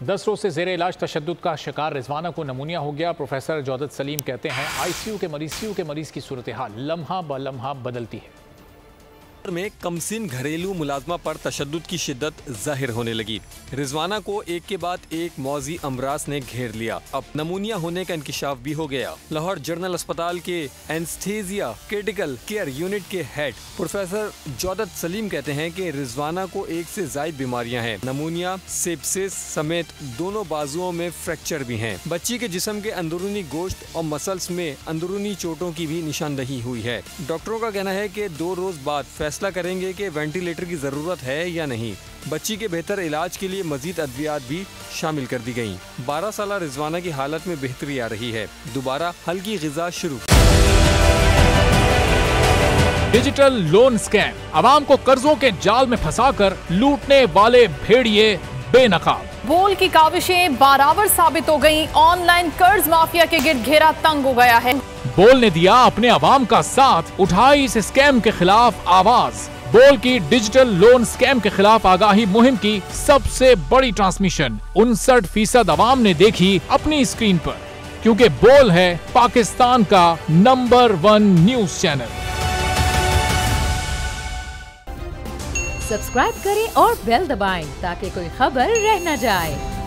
10 रोज से जेर इलाज तशद्दुद का शिकार रिजवाना को नमूनिया हो गया। प्रोफेसर जौदत सलीम कहते हैं आईसीयू के मरीज की सूरत हाल लम्हा ब लम्हा बदलती है। में कमसिन घरेलू मुलाजमा पर तशद्दुद की शिद्दत जाहिर होने लगी। रिजवाना को एक के बाद एक मौजी अमराज ने घेर लिया। अब नमूनिया होने का इंकिशाफ भी हो गया। लाहौर जनरल अस्पताल के एनेस्थीसिया क्रिटिकल केयर यूनिट के हेड प्रोफेसर जौदत सलीम कहते हैं कि रिजवाना को एक से ज्यादा बीमारियां हैं। नमूनिया, सेप्सिस समेत दोनों बाजुओं में फ्रैक्चर भी हैं। बच्ची के जिस्म के अंदरूनी गोश्त और मसल्स में अंदरूनी चोटों की भी निशानदही हुई है। डॉक्टरों का कहना है कि 2 रोज बाद फैसला करेंगे कि वेंटिलेटर की जरूरत है या नहीं। बच्ची के बेहतर इलाज के लिए मजीद अद्वियात भी शामिल कर दी गयी। 12 साल रिजवाना की हालत में बेहतरी आ रही है। दोबारा हल्की ग़िज़ा शुरू। डिजिटल लोन स्कैम, अवाम को कर्जों के जाल में फंसाकर लूटने वाले भेड़िए बेनकाब। बोल की काविशें बारावर साबित हो गईं। ऑनलाइन कर्ज माफिया के गिर्द घेरा तंग हो गया है। बोल ने दिया अपने अवाम का साथ, उठाई इस स्कैम के खिलाफ आवाज। बोल की डिजिटल लोन स्कैम के खिलाफ आगाही मुहिम की सबसे बड़ी ट्रांसमिशन 59% अवाम ने देखी अपनी स्क्रीन पर, क्योंकि बोल है पाकिस्तान का नंबर 1 न्यूज चैनल। सब्सक्राइब करें और बेल दबाएं ताकि कोई खबर रह न जाए।